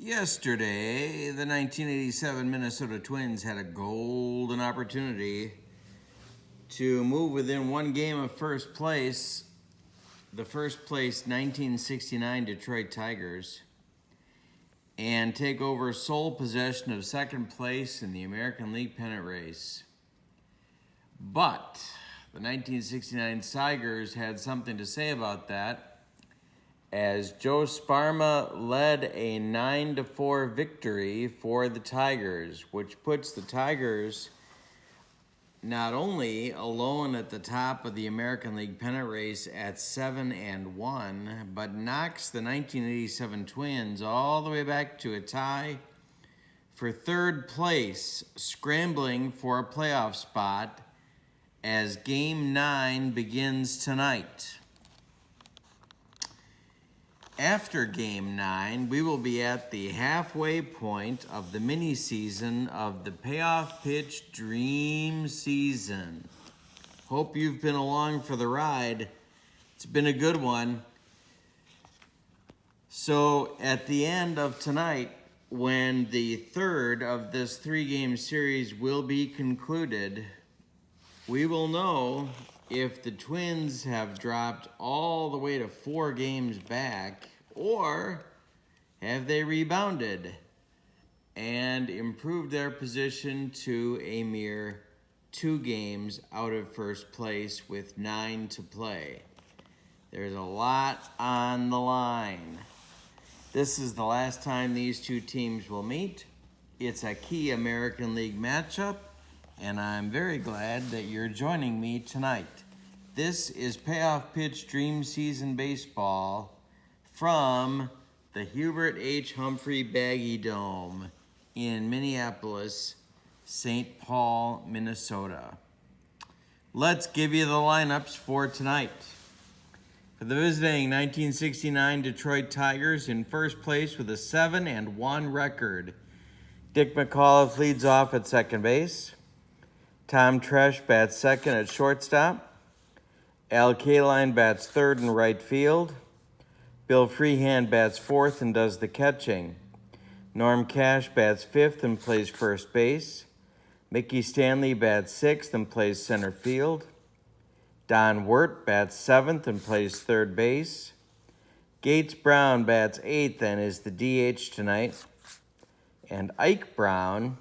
Yesterday, the 1987 Minnesota Twins had a golden opportunity to move within one game of first place, the first place 1969 Detroit Tigers, and take over sole possession of second place in the American League pennant race. But the 1969 Tigers had something to say about that, as Joe Sparma led a 9-4 victory for the Tigers, which puts the Tigers not only alone at the top of the American League pennant race at 7-1, but knocks the 1987 Twins all the way back to a tie for third place, scrambling for a playoff spot as Game 9 begins tonight. After Game 9, we will be at the halfway point of the mini-season of the Payoff Pitch Dream Season. Hope you've been along for the ride. It's been a good one. So at the end of tonight, when the third of this three-game series will be concluded, we will know if the Twins have dropped all the way to 4 games back, or have they rebounded and improved their position to a mere 2 games out of first place with 9 to play. There's a lot on the line. This is the last time these two teams will meet. It's a key American League matchup, and I'm very glad that you're joining me tonight. This is Payoff Pitch Dream Season Baseball from the Hubert H. Humphrey Baggy Dome in Minneapolis, St. Paul, Minnesota. Let's give you the lineups for tonight. For the visiting 1969 Detroit Tigers, in first place with a 7-1 record, Dick McAuliffe leads off at second base. Tom Tresh bats second at shortstop. Al Kaline bats third in right field. Bill Freehand bats fourth and does the catching. Norm Cash bats fifth and plays first base. Mickey Stanley bats sixth and plays center field. Don Wirt bats seventh and plays third base. Gates Brown bats eighth and is the DH tonight. And Ike Brown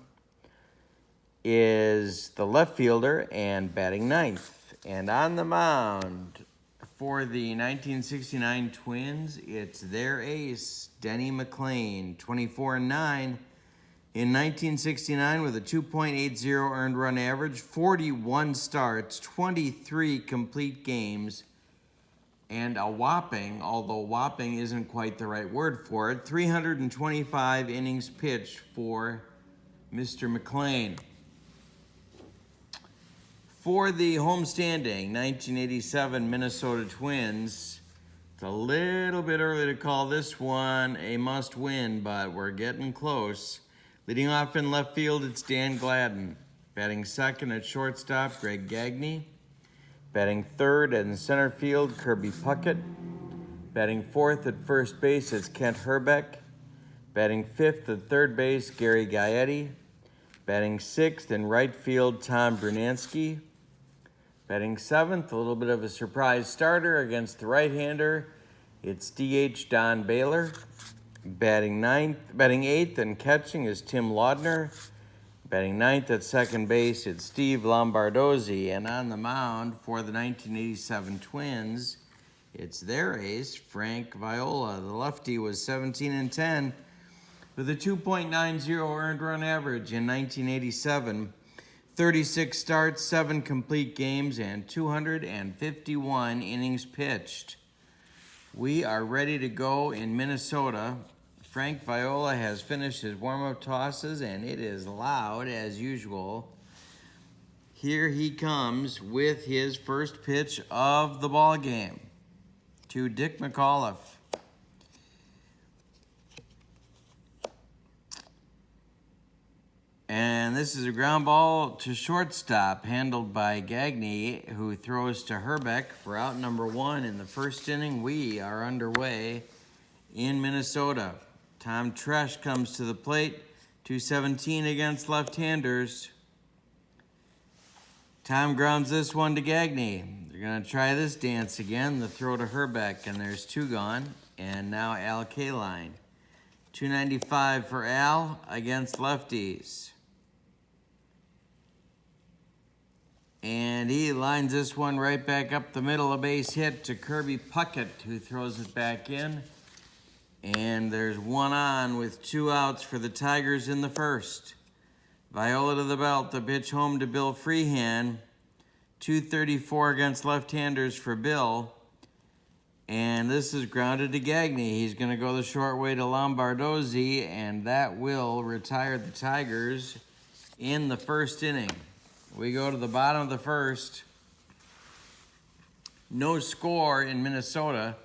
is the left fielder and batting ninth. And on the mound for the 1969 Twins, it's their ace, Denny McLain, 24-9 in 1969 with a 2.80 earned run average, 41 starts, 23 complete games, and a whopping, although whopping isn't quite the right word for it, 325 innings pitched for Mr. McLain. For the homestanding 1987 Minnesota Twins, it's a little bit early to call this one a must-win, but we're getting close. Leading off in left field, it's Dan Gladden. Batting second at shortstop, Greg Gagne. Batting third in center field, Kirby Puckett. Batting fourth at first base, it's Kent Herbeck. Batting fifth at third base, Gary Gaetti. Batting sixth in right field, Tom Brunansky. Batting seventh, a little bit of a surprise starter against the right-hander, it's DH Don Baylor. Batting eighth and catching is Tim Laudner. Batting ninth at second base, it's Steve Lombardozzi. And on the mound for the 1987 Twins, it's their ace, Frank Viola. The lefty was 17-10 with a 2.90 earned run average in 1987. 36 starts, 7 complete games, and 251 innings pitched. We are ready to go in Minnesota. Frank Viola has finished his warm-up tosses, and it is loud as usual. Here he comes with his first pitch of the ball game to Dick McAuliffe. And this is a ground ball to shortstop, handled by Gagne, who throws to Herbeck for out number 1 in the first inning. We are underway in Minnesota. Tom Tresh comes to the plate. 217 against left-handers. Tom grounds this one to Gagne. They're going to try this dance again. The throw to Herbeck, and there's 2 gone. And now Al Kaline. 295 for Al against lefties. And he lines this one right back up the middle, a base hit to Kirby Puckett, who throws it back in. And there's 1 on with 2 outs for the Tigers in the first. Viola to the belt, the pitch home to Bill Freehan. 234 against left-handers for Bill. And this is grounded to Gagne. He's going to go the short way to Lombardozzi, and that will retire the Tigers in the first inning. We go to the bottom of the first. No score in Minnesota.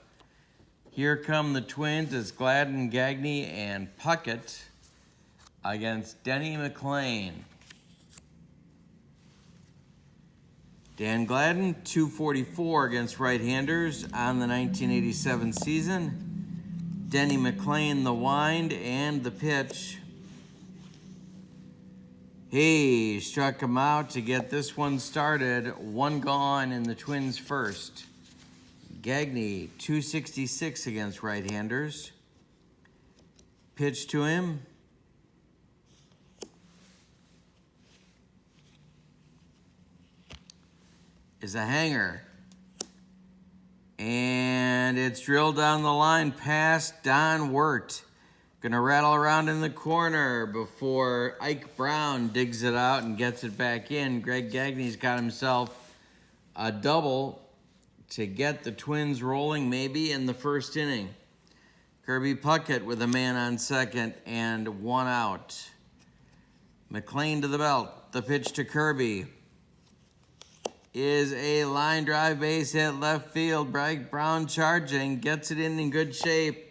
Here come the Twins. It's Gladden, Gagne, and Puckett against Denny McLain. Dan Gladden, 244 against right-handers on the 1987 season. Denny McLain, the wind and the pitch. He struck him out to get this one started. 1 gone in the Twins' first. Gagne, 266 against right-handers. Pitch to him. Is a hanger. And it's drilled down the line past Don Wirt. Gonna rattle around in the corner before Ike Brown digs it out and gets it back in. Greg Gagne's got himself a double to get the Twins rolling maybe in the first inning. Kirby Puckett with a man on second and 1 out. McLain to the belt. The pitch to Kirby is a line drive base hit left field. Greg Brown charging, gets it in good shape.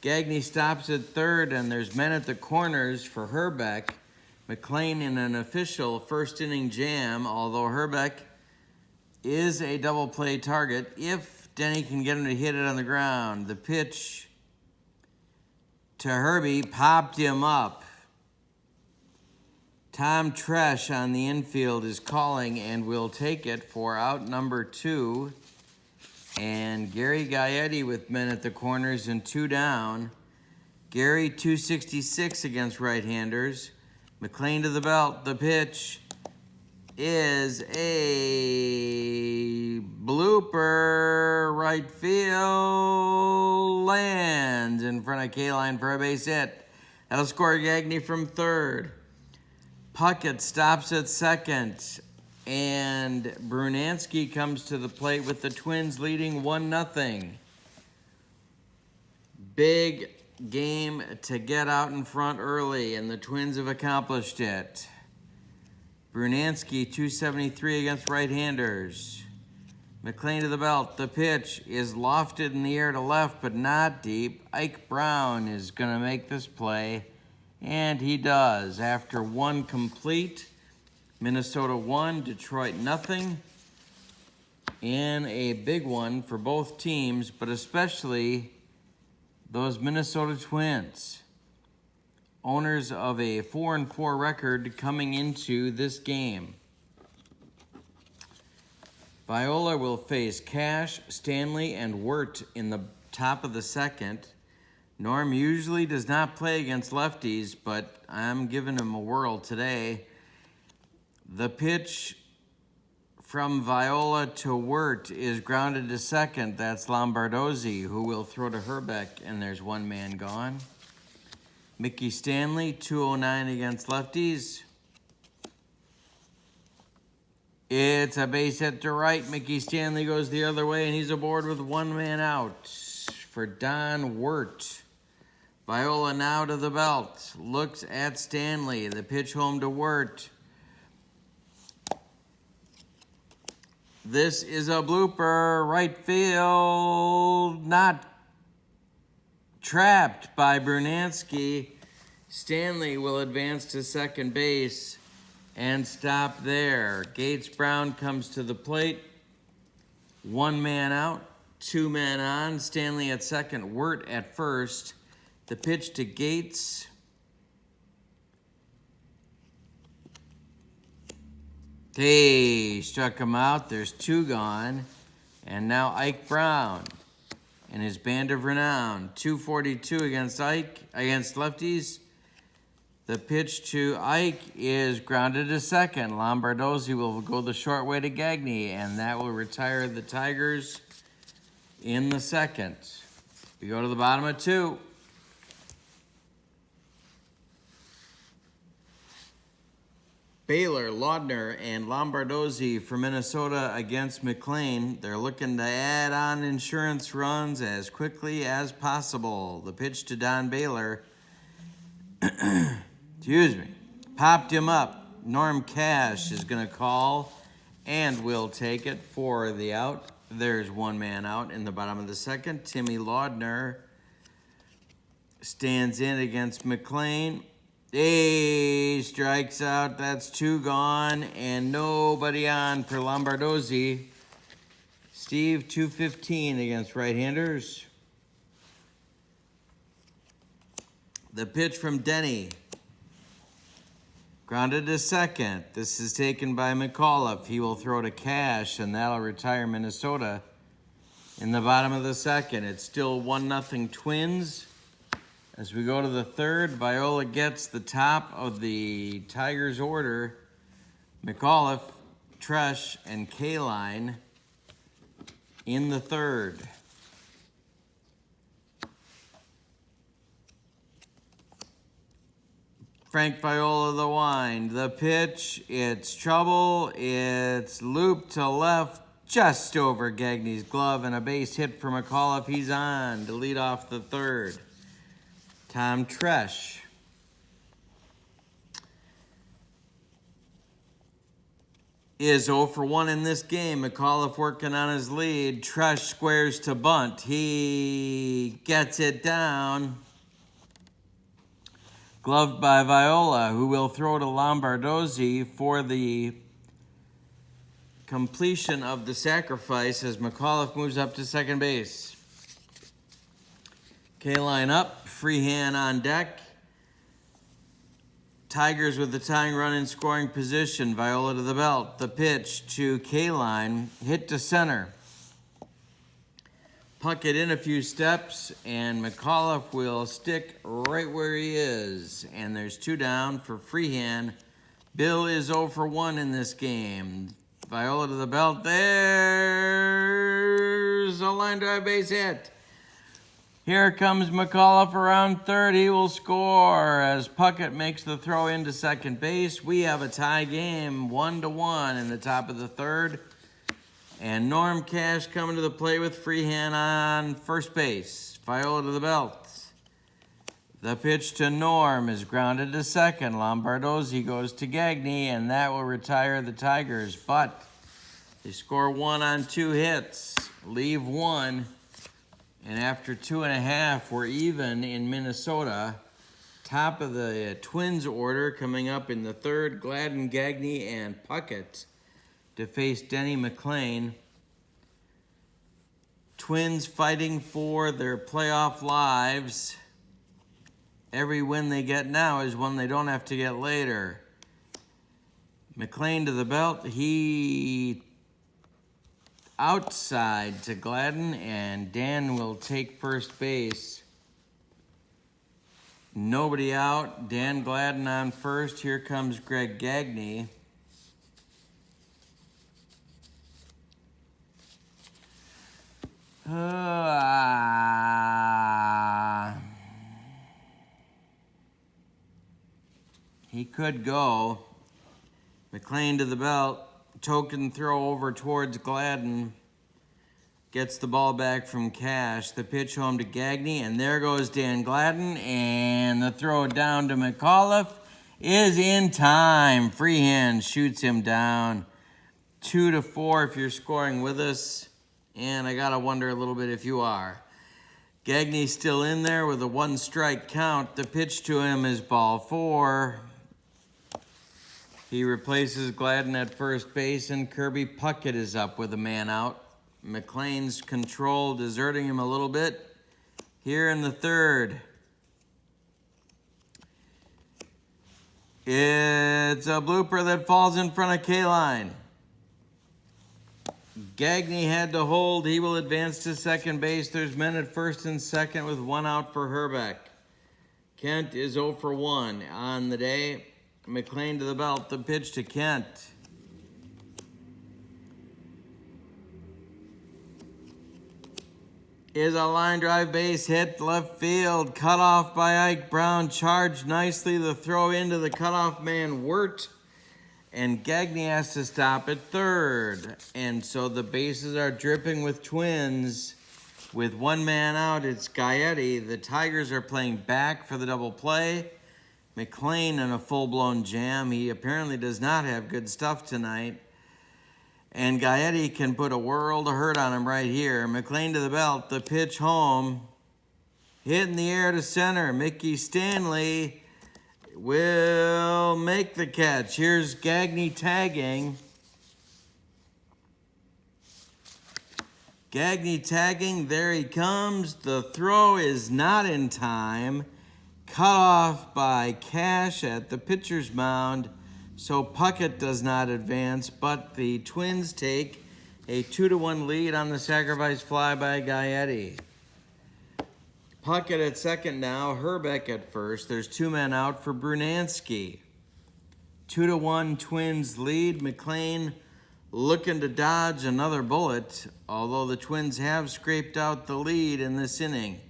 Gagne stops at third, and there's men at the corners for Herbeck. McLain in an official first inning jam, although Herbeck is a double play target if Denny can get him to hit it on the ground. The pitch to Herbie popped him up. Tom Tresh on the infield is calling and will take it for out number 2. And Gary Gaetti with men at the corners and 2 down. Gary, 266 against right-handers. McLain to the belt. The pitch is a blooper. Right field lands in front of Kaline for a base hit. That'll score Gagne from third. Puckett stops at second. And Brunansky comes to the plate with the Twins leading 1-0. Big game to get out in front early, and the Twins have accomplished it. Brunansky, 273 against right-handers. McLain to the belt. The pitch is lofted in the air to left, but not deep. Ike Brown is going to make this play, and he does. After 1 complete, Minnesota 1, Detroit 0, in a big one for both teams, but especially those Minnesota Twins, owners of a 4-4 record coming into this game. Viola will face Cash, Stanley, and Wirt in the top of the second. Norm usually does not play against lefties, but I'm giving him a whirl today. The pitch from Viola to Wirt is grounded to second. That's Lombardozzi, who will throw to Herbeck, and there's 1 man gone. Mickey Stanley, 209 against lefties. It's a base hit to right. Mickey Stanley goes the other way, and he's aboard with 1 man out for Don Wirt. Viola now to the belt. Looks at Stanley. The pitch home to Wirt. This is a blooper. Right field. Not trapped by Brunansky. Stanley will advance to second base and stop there. Gates Brown comes to the plate. 1 man out, 2 men on. Stanley at second, Wirt at first. The pitch to Gates. Hey, struck him out. There's 2 gone. And now Ike Brown and his band of renown. 242 against lefties. The pitch to Ike is grounded to second. Lombardozzi will go the short way to Gagne, and that will retire the Tigers in the second. We go to the bottom of 2. Baylor, Laudner, and Lombardozzi for Minnesota against McLean. They're looking to add on insurance runs as quickly as possible. The pitch to Don Baylor. Excuse me. Popped him up. Norm Cash is going to call and will take it for the out. There's 1 man out in the bottom of the second. Timmy Laudner stands in against McLean. He strikes out. That's 2 gone and nobody on for Lombardozzi. Steve, 215 against right-handers. The pitch from Denny. Grounded to second. This is taken by McAuliffe. He will throw to Cash, and that'll retire Minnesota in the bottom of the second. It's still 1-0 Twins. As we go to the third, Viola gets the top of the Tigers order. McAuliffe, Tresh, and Kaline in the third. Frank Viola the wind. The pitch, it's trouble. It's looped to left just over Gagne's glove, and a base hit for McAuliffe. He's on to lead off the third. Tom Tresh. Is 0 for 1 in this game. McAuliffe working on his lead. Tresh squares to bunt. He gets it down. Gloved by Viola, who will throw to Lombardozzi for the completion of the sacrifice as McAuliffe moves up to second base. Kaline up, Freehand on deck. Tigers with the tying run in scoring position. Viola to the belt. The pitch to Kaline, hit to center. Puckett in a few steps, and McAuliffe will stick right where he is. And there's 2 down for Freehand. Bill is 0 for 1 in this game. Viola to the belt. There's a line drive base hit. Here comes McAuliffe around third. He will score as Puckett makes the throw into second base. We have a tie game, 1-1 in the top of the third. And Norm Cash coming to the plate with Freehand on first base. Viola to the belt. The pitch to Norm is grounded to second. Lombardozzi goes to Gagne, and that will retire the Tigers. But they score 1 on 2 hits, leave 1. And after 2.5, we're even in Minnesota. Top of the Twins order coming up in the third, Gladden, Gagne, and Puckett to face Denny McLean. Twins fighting for their playoff lives. Every win they get now is one they don't have to get later. McLean to the belt. He outside to Gladden, and Dan will take first base. Nobody out. Dan Gladden on first. Here comes Greg Gagne. He could go. McLean to the belt. Token throw over towards Gladden. Gets the ball back from Cash. The pitch home to Gagne, and there goes Dan Gladden. And the throw down to McAuliffe is in time. Freehand shoots him down. 2-4 if you're scoring with us. And I got to wonder a little bit if you are. Gagne's still in there with a 1-strike count. The pitch to him is ball 4. He replaces Gladden at first base, and Kirby Puckett is up with a man out. McLean's control deserting him a little bit. Here in the third, It's a blooper that falls in front of K-line. Gagne had to hold. He will advance to second base. There's men at first and second with one out for Herbeck. Kent is 0 for 1 on the day. McLean to the belt. The pitch to Kent. Is a line drive base hit left field. Cut off by Ike Brown. Charged nicely. The throw into the cutoff man, Wirt. And Gagne has to stop at third. And so the bases are dripping with Twins. With one man out, it's Gaetti. The Tigers are playing back for the double play. McLean in a full-blown jam. He apparently does not have good stuff tonight. And Gaetti can put a world of hurt on him right here. McLean to the belt. The pitch home. Hit in the air to center. Mickey Stanley will make the catch. Here's Gagne tagging. Gagne tagging. There he comes. The throw is not in time. Cut off by Cash at the pitcher's mound. So Puckett does not advance, but the Twins take a 2-1 lead on the sacrifice fly by Gaetti. Puckett at second now, Herbeck at first. There's two men out for Brunansky. 2-1 Twins lead. McLean looking to dodge another bullet, although the Twins have scraped out the lead in this inning.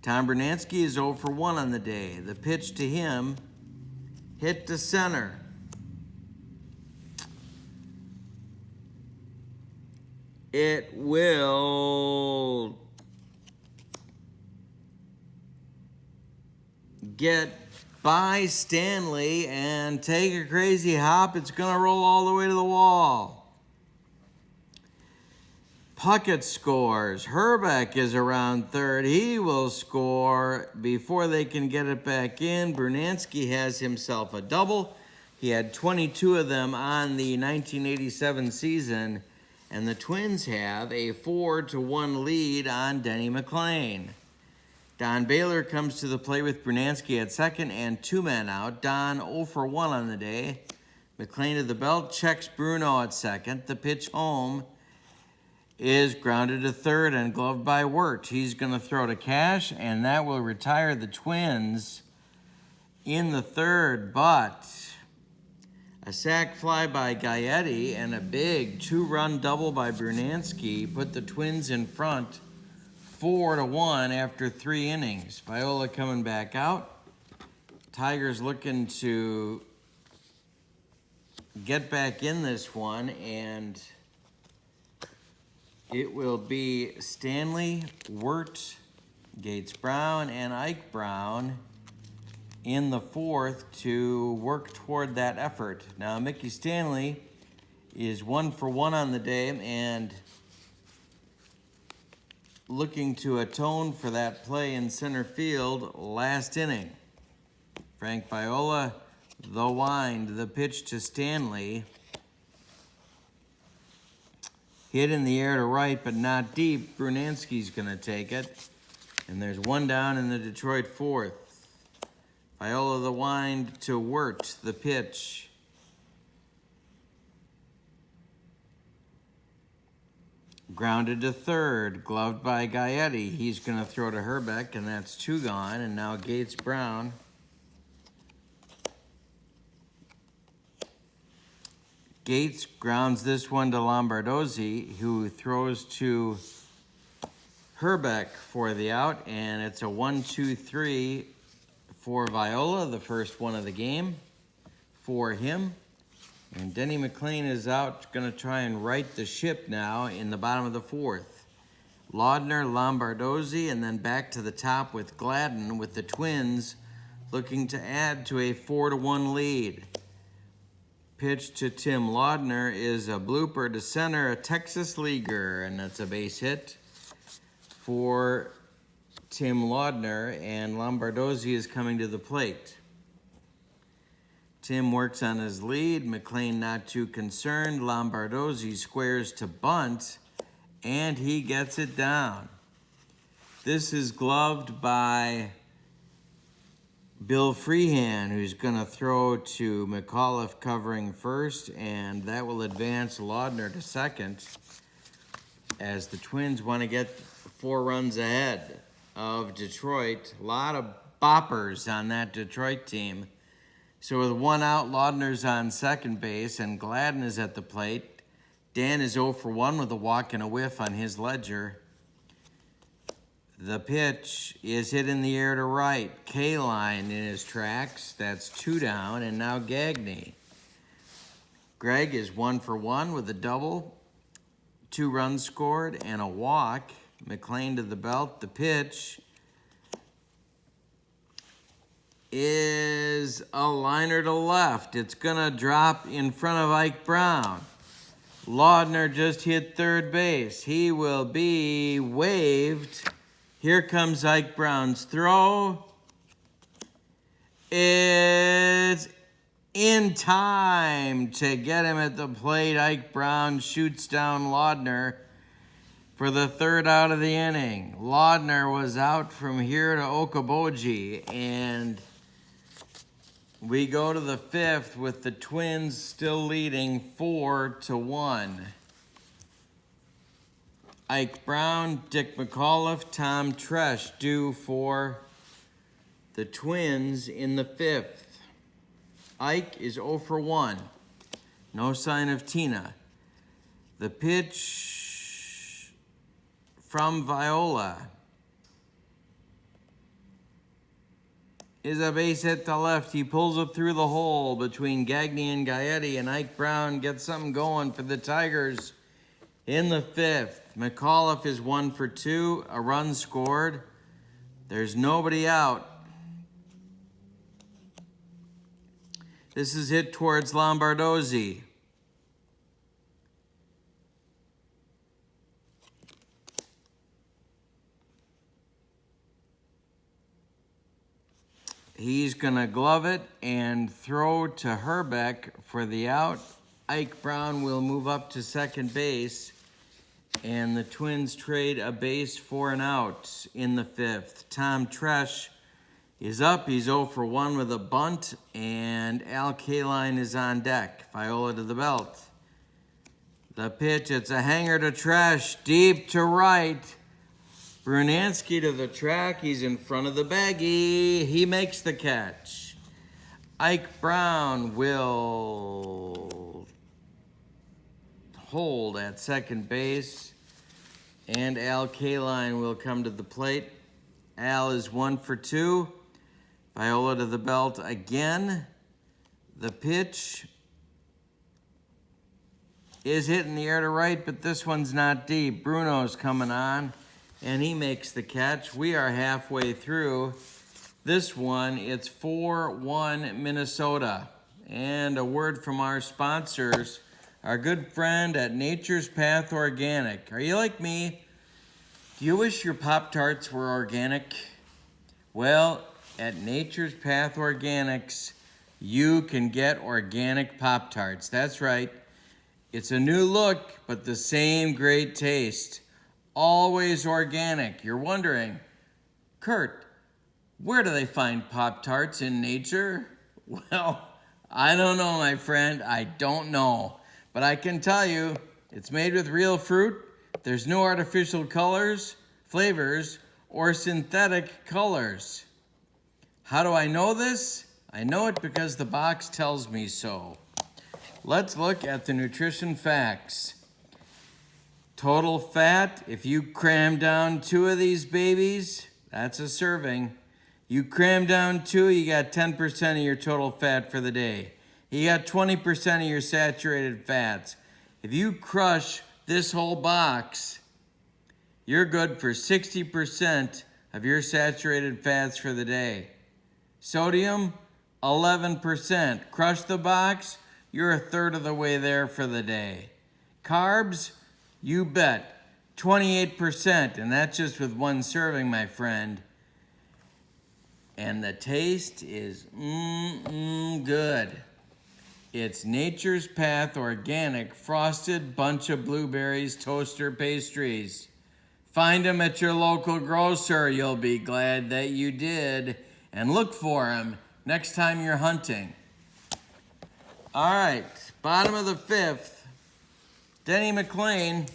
Tom Brunansky is 0 for 1 on the day. The pitch to him, hit to center. It will get by Stanley and take a crazy hop. It's going to roll all the way to the wall. Puckett scores. Herbeck is around third. He will score before they can get it back in. Brunansky has himself a double. He had 22 of them on the 1987 season. And the Twins have a 4-1 lead on Denny McLean. Don Baylor comes to the plate with Brunansky at second and two men out. Don 0 for 1 on the day. McLean to the belt, checks Bruno at second. The pitch home is grounded to third and gloved by Wirt. He's going to throw to Cash, and that will retire the Twins in the third, but a sac fly by Gaetti and a big 2-run double by Brunansky put the Twins in front 4-1 after 3 innings. Viola coming back out. Tigers looking to get back in this one, and it will be Stanley, Wirt, Gates Brown, and Ike Brown in the fourth to work toward that effort. Now, Mickey Stanley is 1 for 1 on the day and looking to atone for that play in center field last inning. Frank Viola, the wind, the pitch to Stanley. Hit in the air to right, but not deep. Brunansky's going to take it. And there's one down in the Detroit fourth. Viola the wind to Wirt, the pitch. Grounded to third, gloved by Gaetti. He's going to throw to Herbeck, and that's 2 gone. And now Gates Brown. Gates grounds this one to Lombardozzi, who throws to Herbeck for the out, and it's a 1-2-3 for Viola, the first one of the game for him. And Denny McLean is out, going to try and right the ship now in the bottom of the fourth. Laudner, Lombardozzi, and then back to the top with Gladden, with the Twins looking to add to a 4-1 lead. Pitch to Tim Laudner is a blooper to center, a Texas leaguer, and that's a base hit for Tim Laudner, and Lombardozzi is coming to the plate. Tim works on his lead. McLean not too concerned. Lombardozzi squares to bunt, and he gets it down. This is gloved by Bill Freehan, who's going to throw to McAuliffe covering first, and that will advance Laudner to second as the Twins want to get 4 runs ahead of Detroit. A lot of boppers on that Detroit team. So with 1 out, Laudner's on second base, and Gladden is at the plate. Dan is 0 for 1 with a walk and a whiff on his ledger. The pitch is hit in the air to right. K-line in his tracks. That's 2 down, and now Gagne. Greg is 1 for 1 with a double. 2 runs scored and a walk. McLean to the belt. The pitch is a liner to left. It's going to drop in front of Ike Brown. Laudner just hit third base. He will be waved. Here comes Ike Brown's throw. It's in time to get him at the plate. Ike Brown shoots down Laudner for the 3rd out of the inning. Laudner was out from here to Okoboji, and we go to the 5th with the Twins still leading 4-1. Ike Brown, Dick McAuliffe, Tom Tresh due for the Twins in the 5th. Ike is 0 for 1. No sign of Tina. The pitch from Viola is a base hit to left. He pulls it through the hole between Gagne and Gaetti, and Ike Brown gets something going for the Tigers in the 5th. McAuliffe is 1 for 2, a run scored. There's nobody out. This is hit towards Lombardozzi. He's going to glove it and throw to Herbeck for the out. Ike Brown will move up to second base, and the Twins trade a base for an out in the 5th. Tom Tresh is up. He's 0 for 1 with a bunt, and Al Kaline is on deck. Viola to the belt. The pitch, it's a hanger to Tresh, deep to right. Brunansky to the track. He's in front of the baggie. He makes the catch. Ike Brown will hold at second base, and Al Kaline will come to the plate. Al is 1 for 2. Viola to the belt again. The pitch is hit in the air to right, but this one's not deep. Bruno's coming on, and he makes the catch. We are halfway through this one. It's 4-1 Minnesota. And a word from our sponsors, our good friend at Nature's Path Organic. Are you like me? Do you wish your Pop-Tarts were organic? Well, at Nature's Path Organics, you can get organic Pop-Tarts. That's right. It's a new look, but the same great taste. Always organic. You're wondering, Kurt, where do they find Pop-Tarts in nature? Well, I don't know, my friend. I don't know. But I can tell you, it's made with real fruit. There's no artificial colors, flavors, or synthetic colors. How do I know this? I know it because the box tells me so. Let's look at the nutrition facts. Total fat, if you cram down 2 of these babies, that's a serving. You cram down 2, you got 10% of your total fat for the day. You got 20% of your saturated fats. If you crush this whole box, you're good for 60% of your saturated fats for the day. Sodium, 11%. Crush the box, you're a third of the way there for the day. Carbs, you bet, 28%, and that's just with 1 serving, my friend. And the taste is good. It's Nature's Path Organic Frosted Bunch of Blueberries Toaster Pastries. Find them at your local grocer. You'll be glad that you did. and look for him next time you're hunting. All right, bottom of the fifth, Denny McLain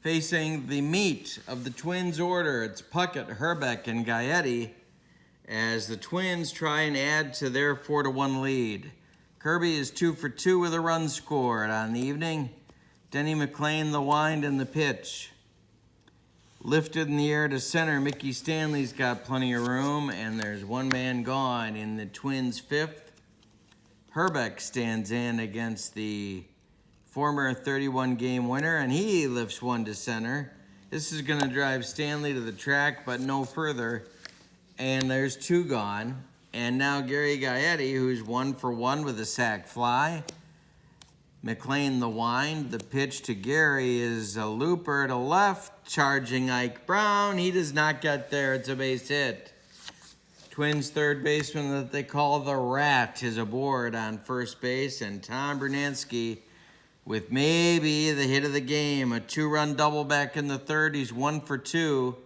facing the meat of the Twins order. It's Puckett, Herbeck, and Gaetti as the Twins try and add to their 4-1 lead. Kirby is 2 for 2 with a run scored on the evening. Denny McLain, the wind and the pitch. Lifted in the air to center. Mickey Stanley's got plenty of room, and there's one man gone in the Twins' fifth. Herbeck stands in against the former 31-game winner, and he lifts one to center. This is going to drive Stanley to the track, but no further. And there's two gone. And now Gary Gaetti, who's 1 for 1 with a sac fly. McLain the wind. The pitch to Gary is a looper to left, charging Ike Brown. He does not get there. It's a base hit. Twins third baseman that they call the Rat is aboard on first base, and Tom Brunansky with maybe the hit of the game. A 2-run double back in the third. He's 1 for 2.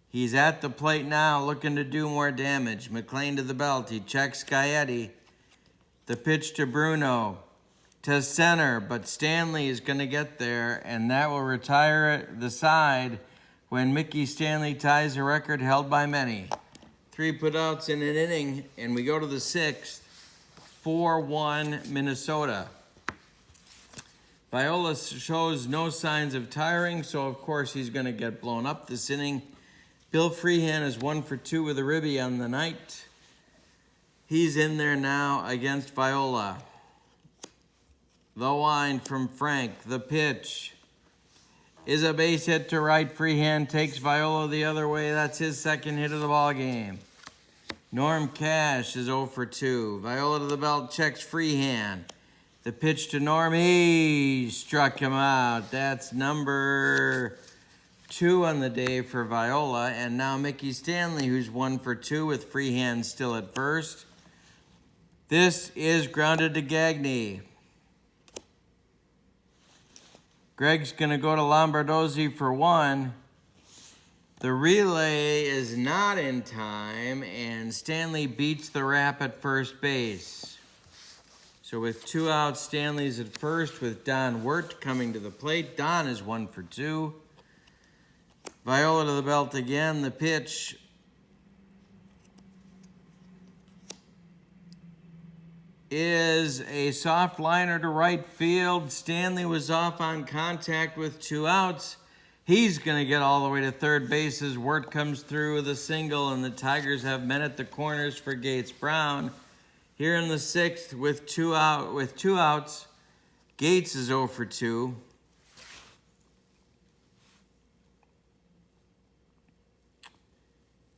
He's at the plate now looking to do more damage. McLain to the belt. He checks Gaetti. The pitch to Bruno. To center, but Stanley is going to get there, and that will retire the side when Mickey Stanley ties a record held by many. 3 putouts in an inning, and we go to the sixth. 4-1 Minnesota. Viola shows no signs of tiring, so of course he's going to get blown up this inning. Bill Freehan is 1 for 2 with a ribby on the night. He's in there now against Viola. The wind from Frank. The pitch is a base hit to right. Freehan takes Viola the other way. That's his second hit of the ball game. Norm Cash is 0 for 2. Viola to the belt, checks Freehan. The pitch to Norm. He struck him out. That's number 2 on the day for Viola. And now Mickey Stanley, who's 1 for 2 with Freehan still at first. This is grounded to Gagne. Greg's going to go to Lombardozzi for 1. The relay is not in time, and Stanley beats the Rap at first base. So with 2 outs, Stanley's at first with Don Wirt coming to the plate. Don is 1 for 2. Viola to the belt again. The pitch is a soft liner to right field. Stanley was off on contact with 2 outs. He's going to get all the way to third base as Wirt comes through with a single, and the Tigers have men at the corners for Gates Brown. Here in the sixth with two outs, Gates is 0 for 2.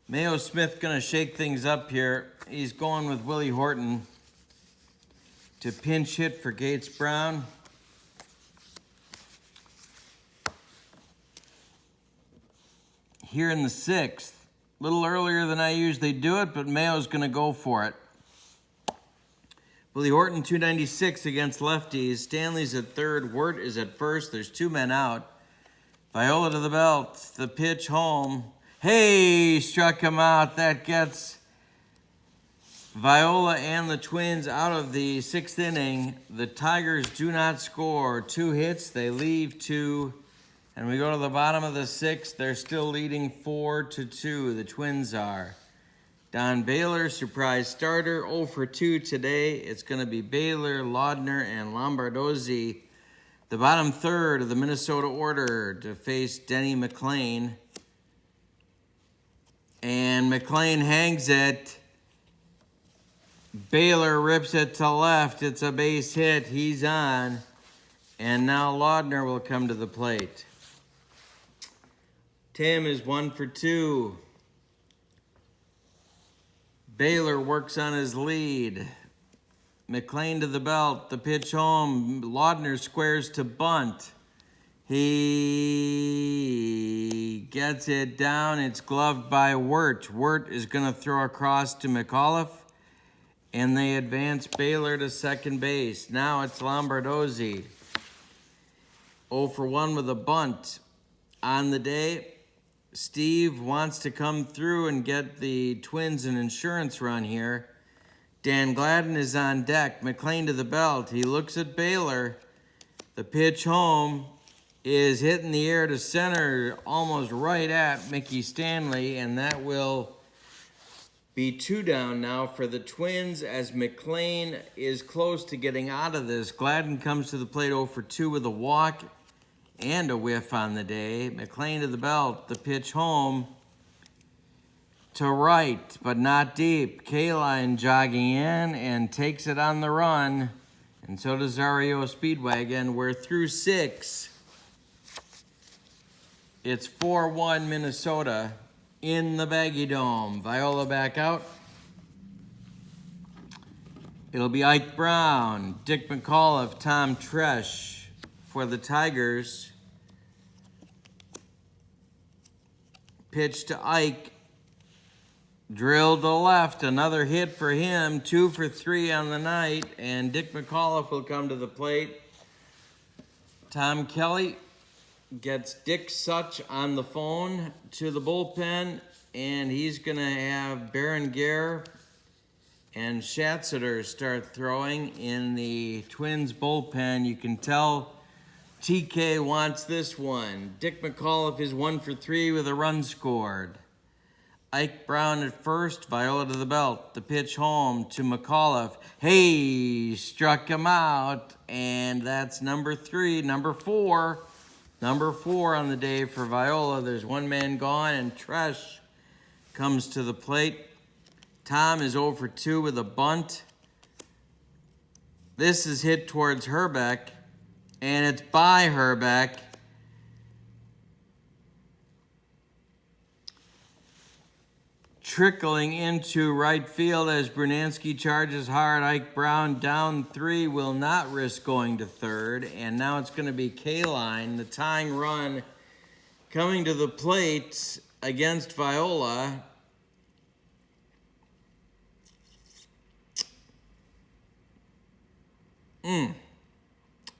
Mayo Smith going to shake things up here. He's going with Willie Horton to pinch hit for Gates Brown. Here in the sixth, a little earlier than I usually do it, but Mayo's going to go for it. Willie Horton, 296 against lefties. Stanley's at third. Wirt is at first. There's 2 men out. Viola to the belt. The pitch home. Hey, struck him out. That gets Viola and the Twins out of the 6th inning. The Tigers do not score. 2 hits. They leave 2. And we go to the bottom of the 6th. They're still leading 4-2. The Twins are. Don Baylor, surprise starter, 0 for 2 today. It's going to be Baylor, Laudner, and Lombardozzi. The bottom third of the Minnesota order to face Denny McLain. And McLain hangs it. Baylor rips it to left. It's a base hit. He's on. And now Laudner will come to the plate. Tim is 1 for 2. Baylor works on his lead. McLain to the belt. The pitch home. Laudner squares to bunt. He gets it down. It's gloved by Wirt. Wirt is going to throw across to McAuliffe. And they advance Baylor to second base. Now it's Steve wants to come through and get the Twins an insurance run here. Dan Gladden is on deck. McLean to the belt. He looks at Baylor. The pitch home is hitting the air to center, almost right at Mickey Stanley, and that will be 2 down now for the Twins as McLean is close to getting out of this. Gladden comes to the plate 0 for 2 with a walk and a whiff on the day. McLean to the belt. The pitch home to right, but not deep. Kaline jogging in and takes it on the run. And so does Zario Speedwagon. We're through 6. It's 4-1 Minnesota in the Baggy Dome. Viola back out. It'll be Ike Brown, Dick McAuliffe, Tom Tresh for the Tigers. Pitch to Ike. Drilled to left. Another hit for him. 2 for 3 on the night. And Dick McAuliffe will come to the plate. Tom Kelly gets Dick Such on the phone to the bullpen. And he's going to have Berenguer and Schatzeder start throwing in the Twins bullpen. You can tell TK wants this one. Dick McAuliffe is 1 for 3 with a run scored. Ike Brown at first, Viola to the belt. The pitch home to McAuliffe. Hey, struck him out. And that's number 3. Number 4 on the day for Viola. There's one man gone, and Tresh comes to the plate. Tom is 0 for 2 with a bunt. This is hit towards Herbeck, and it's by Herbeck. Trickling into right field as Brunansky charges hard. Ike Brown down 3, will not risk going to third. And now it's going to be Kaline, the tying run, coming to the plate against Viola.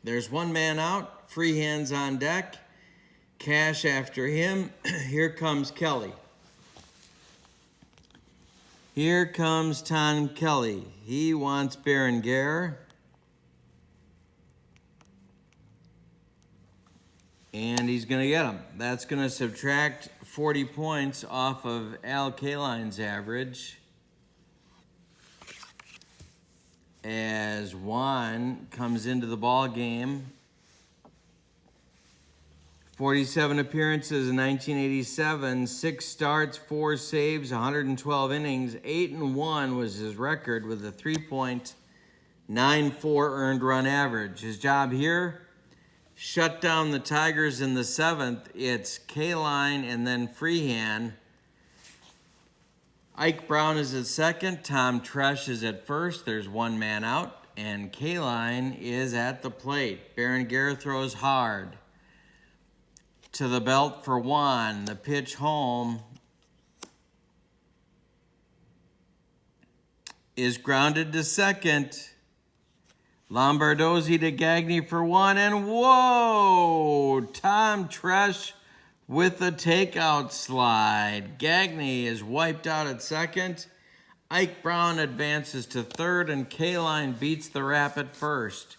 There's one man out. Free hands on deck. Cash after him. Here comes Kelly. Here comes Tom Kelly. He wants Berenguer. And he's going to get him. That's going to subtract 40 points off of Al Kaline's average. As Juan comes into the ball game. 47 appearances in 1987, 6 starts, 4 saves, 112 innings. 8-1 was his record with a 3.94 earned run average. His job here, shut down the Tigers in the 7th. It's Kaline and then Freehan. Ike Brown is at second. Tom Tresh is at first. There's one man out. And Kaline is at the plate. Berenguer throws hard. To the belt for Juan. The pitch home is grounded to second. Lombardozzi to Gagne for 1. And whoa! Tom Tresh with the takeout slide. Gagne is wiped out at second. Ike Brown advances to third, and Kaline beats the Rap at first.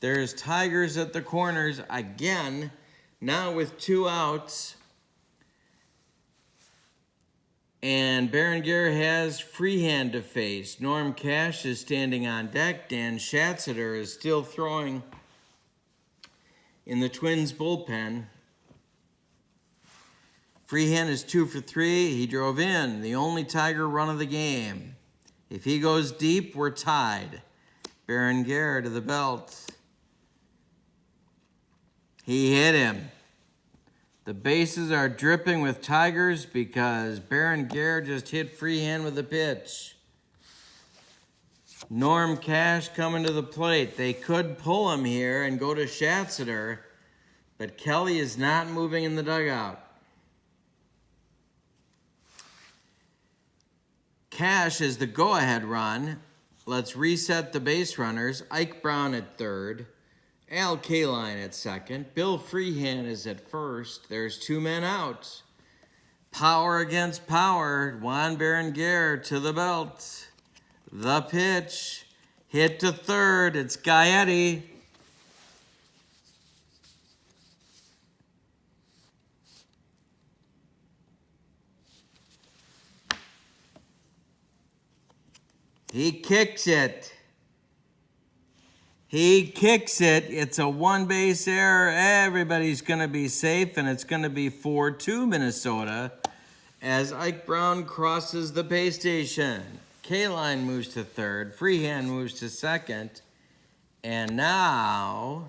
There's Tigers at the corners again. Now with 2 outs, and Berenguer has Freehan to face. Norm Cash is standing on deck. Dan Schatzeder is still throwing in the Twins bullpen. Freehan is 2 for 3. He drove in, the only Tiger run of the game. If he goes deep, we're tied. Berenguer to the belt. He hit him. The bases are dripping with Tigers because Berenguer just hit Freehan with a pitch. Norm Cash coming to the plate. They could pull him here and go to Schatzeder, but Kelly is not moving in the dugout. Cash is the go-ahead run. Let's reset the base runners. Ike Brown at third. Al Kaline at second. Bill Freehan is at first. There's 2 men out. Power against power. Juan Berenguer to the belt. The pitch. Hit to third. It's Gaetti. He kicks it. He kicks it. It's a one-base error. Everybody's going to be safe, and it's going to be 4-2 Minnesota as Ike Brown crosses the pay station. K-Line moves to third. Freehand moves to second. And now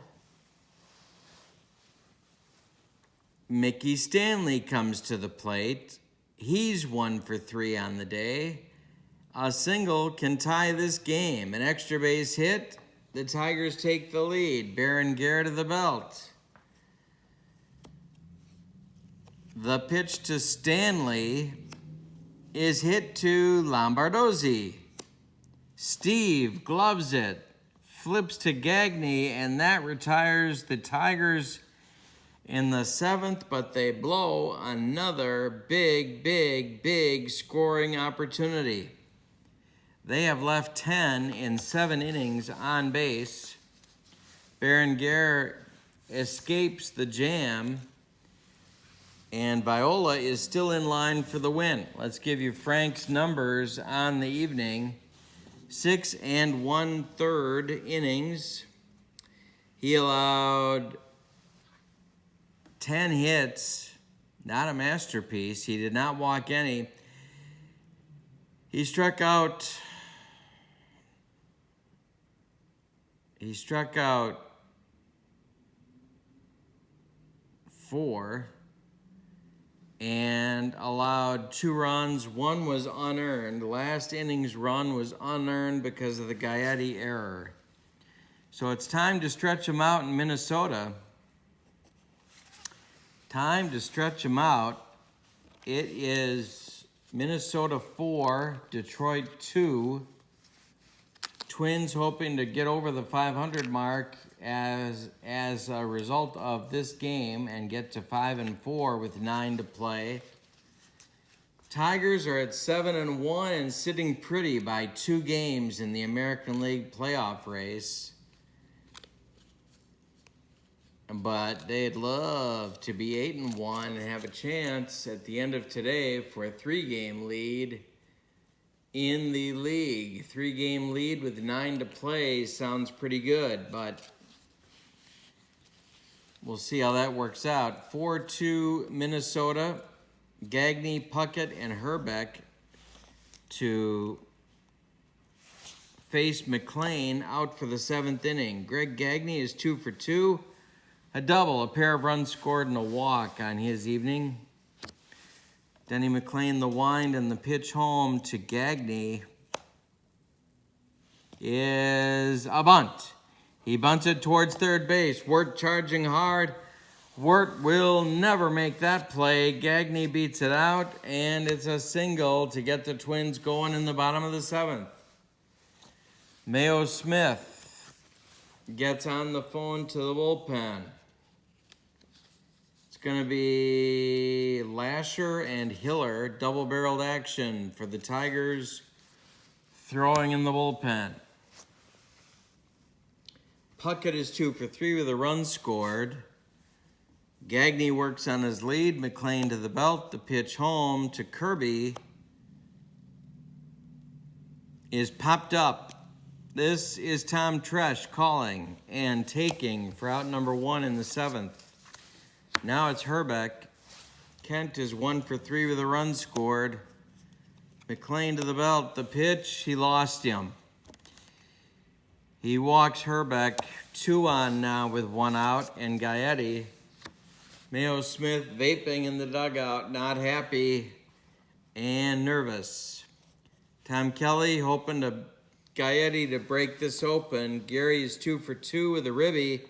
Mickey Stanley comes to the plate. He's 1 for 3 on the day. A single can tie this game. An extra base hit. The Tigers take the lead. Berenguer to the belt. The pitch to Stanley is hit to Lombardozzi. Steve gloves it. Flips to Gagne, and that retires the Tigers in the 7th, but they blow another big scoring opportunity. They have left 10 in 7 innings on base. Berenguer escapes the jam, and Viola is still in line for the win. Let's give you Frank's numbers on the evening. 6 1/3 innings. He allowed 10 hits, not a masterpiece. He did not walk any. He struck out 4 and allowed 2 runs. 1 was unearned. Last inning's run was unearned because of the Gaetti error. So it's time to stretch him out in Minnesota. Time to stretch him out. It is Minnesota 4, Detroit 2. Twins hoping to get over the 500 mark as a result of this game and get to 5-4 with 9 to play. Tigers are at 7-1 and sitting pretty by 2 games in the American League playoff race. But they'd love to be 8-1 and have a chance at the end of today for a 3-game lead in the league. 3-game lead with 9 to play sounds pretty good, but we'll see how that works out. 4-2 Minnesota. Gagne, Puckett, and Herbeck to face McLean out for the 7th inning. Greg Gagne is 2 for 2. A double, a pair of runs scored, and a walk on his evening. Denny McLean, the wind, and the pitch home to Gagne is a bunt. He bunts it towards third base. Wirt charging hard. Wirt will never make that play. Gagne beats it out, and it's a single to get the Twins going in the bottom of the 7th. Mayo Smith gets on the phone to the bullpen. It's going to be Lasher and Hiller, double-barreled action for the Tigers, throwing in the bullpen. Puckett is 2 for 3 with a run scored. Gagne works on his lead. McLean to the belt. The pitch home to Kirby is popped up. This is Tom Tresh calling and taking for out number 1 in the 7th. Now it's Herbeck. Kent is 1 for 3 with a run scored. McLean to the belt. The pitch, he lost him. He walks Herbeck. 2 on now with 1 out, and Gaetti. Mayo Smith vaping in the dugout, not happy and nervous. Tom Kelly hoping to Gaetti to break this open. Gary is 2 for 2 with a ribby.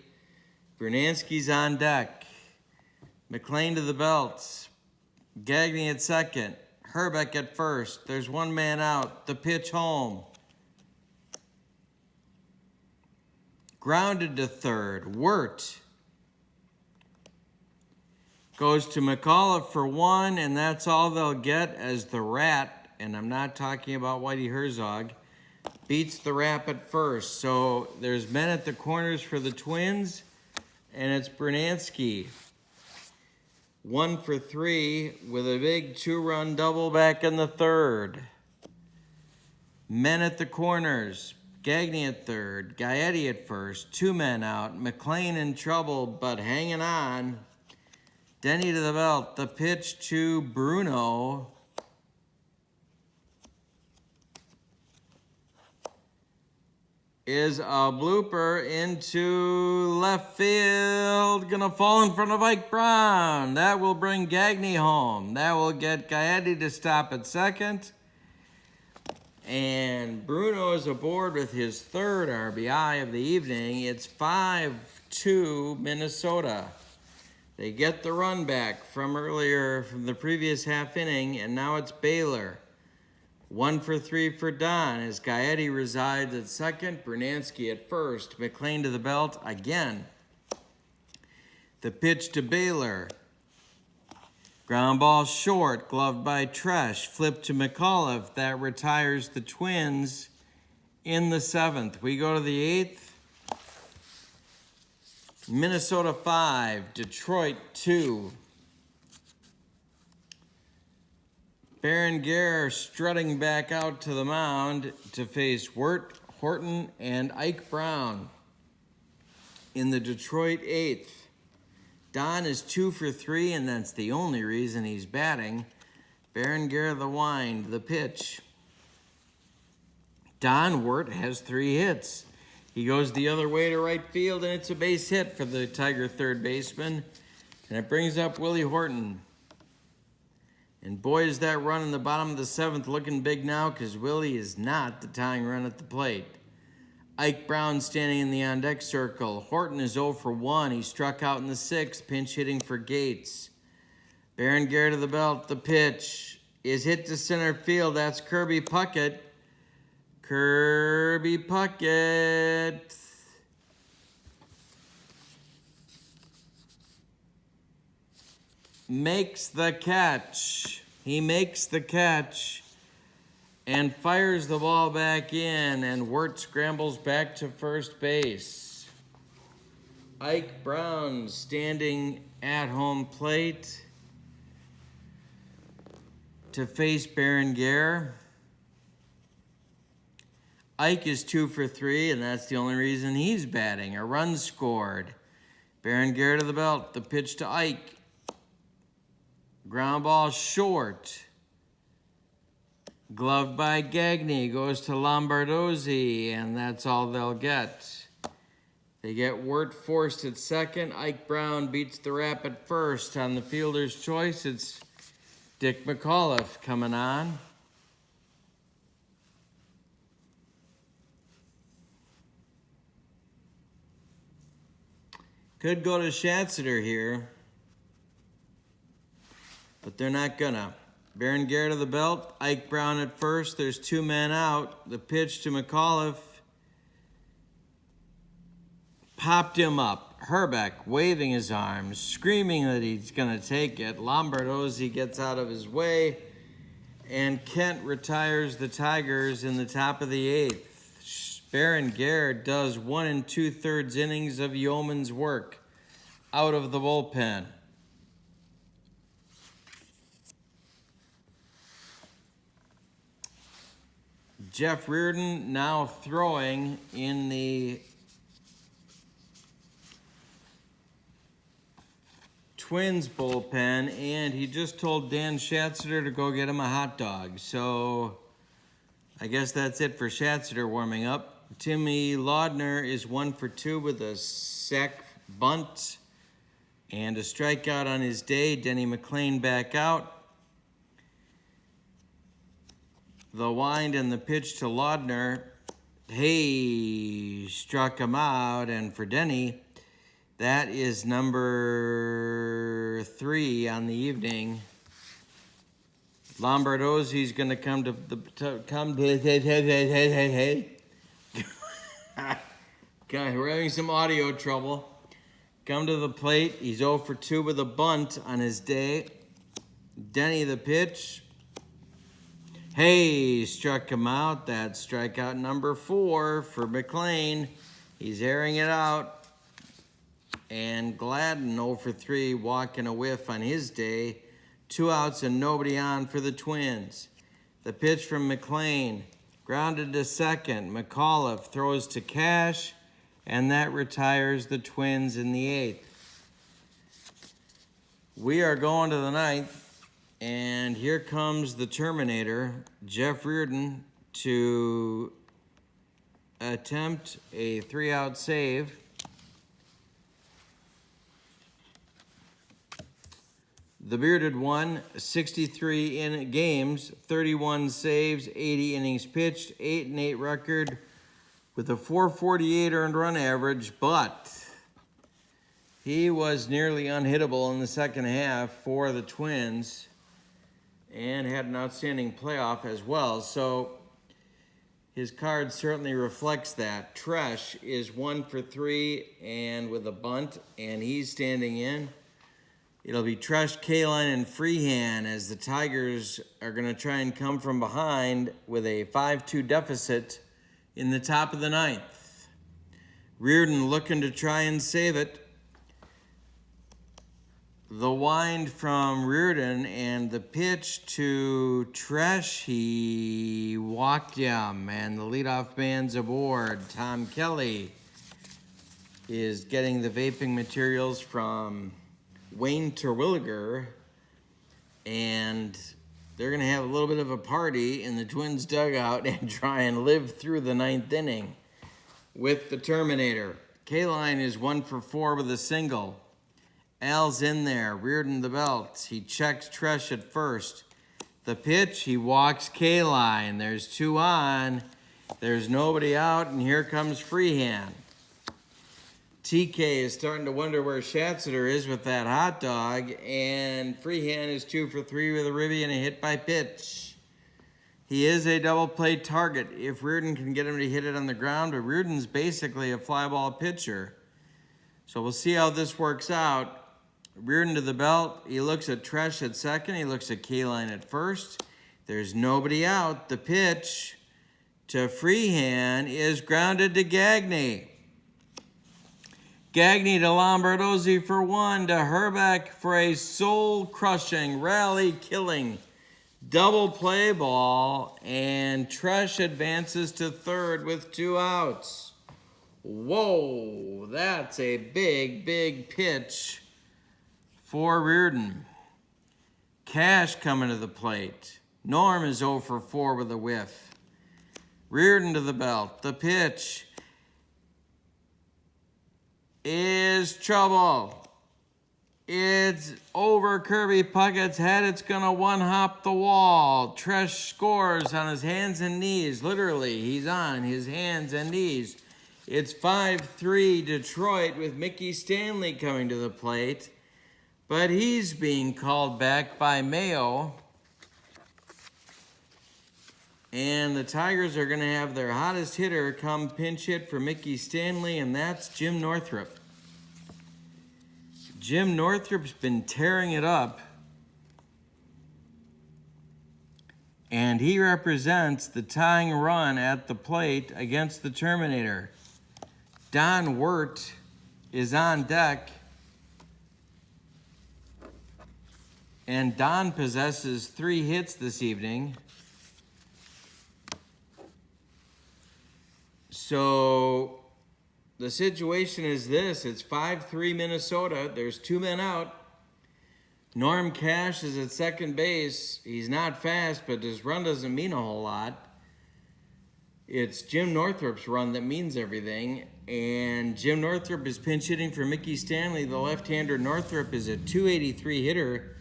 Brunansky's on deck. McLean to the belt. Gagne at second. Herbeck at first. There's 1 man out. The pitch home. Grounded to third. Wirt Goes to McAuliffe for 1, and that's all they'll get as the Rat, and I'm not talking about Whitey Herzog, beats the Rap at first. So there's men at the corners for the Twins, and it's Bernansky. 1 for 3 with a big 2-run double back in the third. Men at the corners. Gagne at third. Gaetti at first. 2 men out. McLean in trouble, but hanging on. Denny to the belt. The pitch to Bruno. Is a blooper into left field. Gonna fall in front of Ike Brown. That will bring Gagne home. That will get Gaetti to stop at second. And Bruno is aboard with his 3rd RBI of the evening. It's 5-2 Minnesota. They get the run back from earlier, from the previous half inning, and now it's Baylor. 1 for 3 for Don as Gaetti resides at second, Bernansky at first. McLean to the belt again. The pitch to Baylor. Ground ball short, gloved by Tresh. Flip to McAuliffe. That retires the Twins in the 7th. We go to the 8th. Minnesota 5, Detroit 2. Berenguer strutting back out to the mound to face Wirt, Horton, and Ike Brown in the Detroit 8th. Don is 2 for 3, and that's the only reason he's batting. Berenguer the wind, the pitch. Don Wirt has 3 hits. He goes the other way to right field, and it's a base hit for the Tiger third baseman. And it brings up Willie Horton. And boy, is that run in the bottom of the 7th looking big now, because Willie is not the tying run at the plate. Ike Brown standing in the on-deck circle. Horton is 0 for 1. He struck out in the 6th, pinch hitting for Gates. Berenguer to the belt. The pitch is hit to center field. That's Kirby Puckett. Kirby Puckett. Makes the catch. He makes the catch and fires the ball back in, and Wirt scrambles back to first base. Ike Brown standing at home plate to face Berenguer. Ike is 2 for 3, and that's the only reason he's batting. A run scored. Berenguer to the belt. The pitch to Ike. Ground ball short. Gloved by Gagne. Goes to Lombardozzi, and that's all they'll get. They get Wirt forced at second. Ike Brown beats the Rap at first. On the fielder's choice, it's Dick McAuliffe coming on. Could go to Schatzeder here, but they're not gonna. Berenguer to the belt. Ike Brown at first. There's 2 men out. The pitch to McAuliffe popped him up. Herbeck waving his arms, screaming that he's gonna take it. Lombardozzi gets out of his way, and Kent retires the Tigers in the top of the 8th. Berenguer does 1 2/3 innings of yeoman's work out of the bullpen. Jeff Reardon now throwing in the Twins bullpen, and he just told Dan Schatzeder to go get him a hot dog. So I guess that's it for Schatzeder warming up. Timmy Laudner is 1 for 2 with a sac bunt and a strikeout on his day. Denny McLean back out. The wind and the pitch to Laudner. Hey, struck him out. And for Denny, that is number 3 on the evening. Lombardozzi's going to come to hey. God, we're having some audio trouble. come to the plate. He's 0 for 2 with a bunt on his day. Denny the pitch. Hey, struck him out. That's strikeout number 4 for McLean. He's airing it out. And Gladden 0 for 3, walking a whiff on his day. 2 outs and nobody on for the Twins. The pitch from McLean, grounded to second. McAuliffe throws to Cash, and that retires the Twins in the 8th. We are going to the 9th, and here comes the Terminator, Jeff Reardon, to attempt a 3-out save. The Bearded one, 63 games, 31 saves, 80 innings pitched, 8-8 record with a 448 earned run average, but he was nearly unhittable in the second half for the Twins and had an outstanding playoff as well. So his card certainly reflects that. Tresh is 1 for 3 and with a bunt, and he's standing in. It'll be Tresh, Kaline, and Freehan as the Tigers are going to try and come from behind with a 5-2 deficit in the top of the 9th. Reardon looking to try and save it. The wind from Reardon and the pitch to Tresh. He walked him, and the leadoff man's aboard. Tom Kelly is getting the vaping materials from Wayne Terwilliger, and they're going to have a little bit of a party in the Twins dugout and try and live through the 9th inning with the Terminator. Kaline is 1 for 4 with a single. Al's in there. Reardon the belt. He checks Tresh at first. The pitch, he walks Kaline. There's 2 on. There's nobody out, and here comes Freehan. TK is starting to wonder where Schatzeder is with that hot dog, and Freehan is 2 for 3 with a ribby and a hit by pitch. He is a double play target if Reardon can get him to hit it on the ground, but Reardon's basically a fly ball pitcher. So we'll see how this works out. Reardon to the belt. He looks at Tresh at second. He looks at Kaline at first. There's nobody out. The pitch to Freehan is grounded to Gagne. Gagne to Lombardozzi for 1, to Herbeck for a soul-crushing, rally-killing double play ball, and Tresh advances to third with 2 outs. Whoa, that's a big, big pitch for Reardon. Cash coming to the plate. Norm is 0 for 4 with a whiff. Reardon to the belt. The pitch is trouble. It's over Kirby Puckett's head. It's going to one-hop the wall. Tresh scores on his hands and knees. Literally, he's on his hands and knees. It's 5-3 Detroit with Mickey Stanley coming to the plate. But he's being called back by Mayo. And the Tigers are going to have their hottest hitter come pinch hit for Mickey Stanley, and that's Jim Northrup. Jim Northrup's been tearing it up, and he represents the tying run at the plate against the Terminator. Don Wirt is on deck, and Don possesses 3 hits this evening. So the situation is this. It's 5-3 Minnesota. There's 2 men out. Norm Cash is at second base. He's not fast, but his run doesn't mean a whole lot. It's Jim Northrup's run that means everything. And Jim Northrup is pinch hitting for Mickey Stanley. The left-hander Northrup is a .283 hitter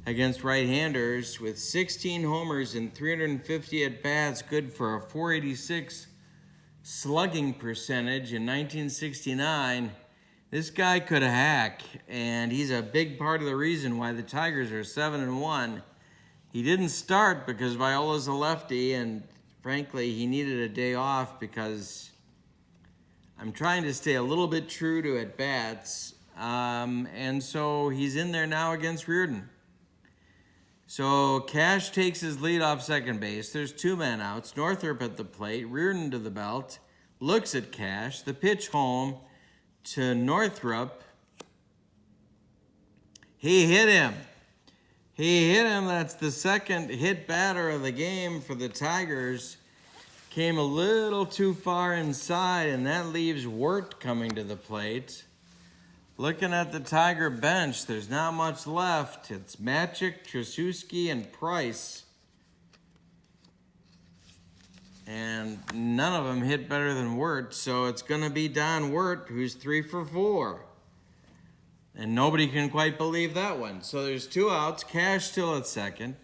against right-handers with 16 homers and 350 at-bats, good for a .486 slugging percentage in 1969. This guy could hack, and he's a big part of the reason why the Tigers are 7-1. He didn't start because Viola's a lefty, and frankly, he needed a day off because I'm trying to stay a little bit true to at-bats. And so he's in there now against Reardon. So Cash takes his lead off second base. There's 2 men outs. Northrup at the plate. Reardon to the belt. Looks at Cash. The pitch home to Northrup. He hit him. That's the second hit batter of the game for the Tigers. Came a little too far inside, and that leaves Wirt coming to the plate. Looking at the Tiger bench, there's not much left. It's Magic, Trasuski, and Price. And none of them hit better than Wirt, so it's going to be Don Wirt, who's 3 for 4. And nobody can quite believe that one. So there's 2 outs, Cash still at second,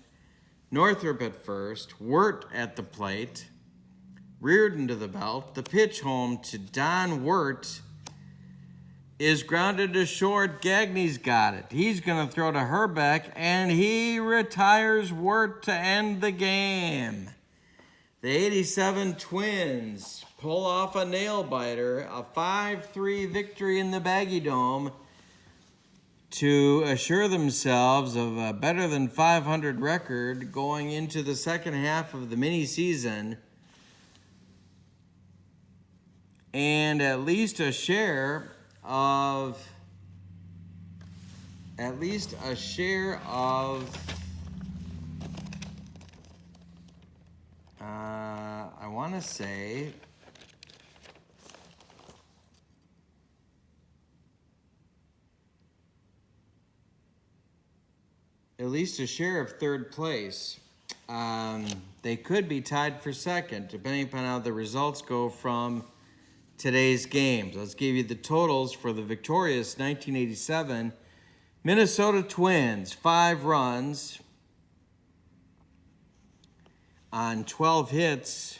Northrup at first, Wirt at the plate, Reardon to the belt. The pitch home to Don Wirt is grounded to short. Gagney's got it. He's going to throw to Herbeck, and he retires Wirt to end the game. The 87 Twins pull off a nail-biter, a 5-3 victory in the Baggy Dome to assure themselves of a better than 500 record going into the second half of the mini-season, and at least a share of I want to say at least a share of third place. They could be tied for second, depending upon how the results go from today's games. Let's give you the totals for the victorious 1987 Minnesota Twins. 5 runs on 12 hits,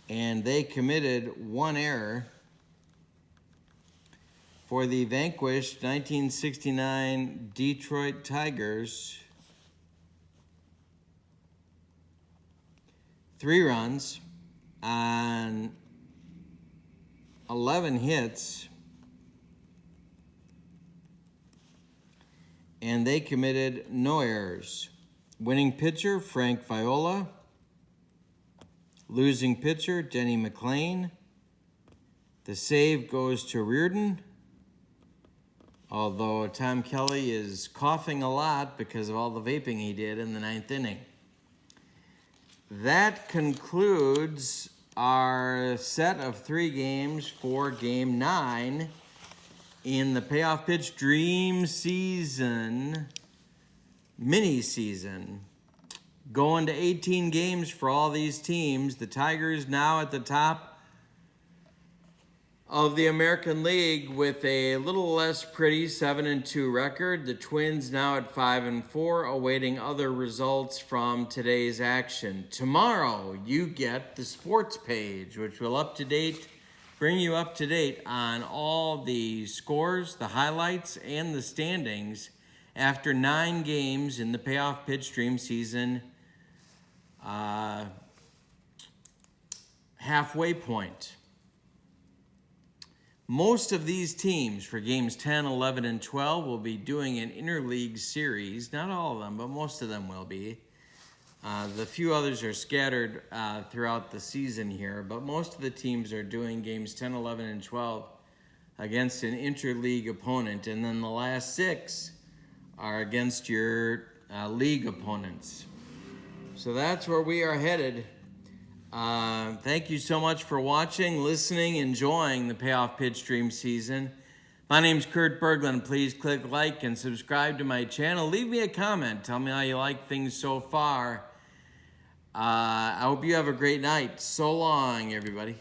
and they committed 1 error. For the vanquished 1969 Detroit Tigers, 3 runs on 11 hits, and they committed no errors. Winning pitcher, Frank Viola. Losing pitcher, Denny McLean. The save goes to Reardon, although Tom Kelly is coughing a lot because of all the vaping he did in the 9th inning. That concludes our set of 3 games for Game 9 in the Payoff Pitch Dream Season, mini-season. Going to 18 games for all these teams. The Tigers now at the top of the American League with a little less pretty 7-2 record. The Twins now at 5-4, awaiting other results from today's action. Tomorrow, you get the sports page, which will bring you up to date on all the scores, the highlights, and the standings after 9 games in the Payoff Pitch Dream Season halfway point. Most of these teams for games 10, 11, and 12 will be doing an interleague series. Not all of them, but most of them will be. The few others are scattered throughout the season here, but most of the teams are doing games 10, 11, and 12 against an interleague opponent, and then the last 6 are against your league opponents. So that's where we are headed. Thank you so much for watching, listening, enjoying the Payoff Pitch Dream Season. My name's Kurt Berglund. Please click like and subscribe to my channel. Leave me a comment. Tell me how you like things so far. I hope you have a great night. So long, everybody.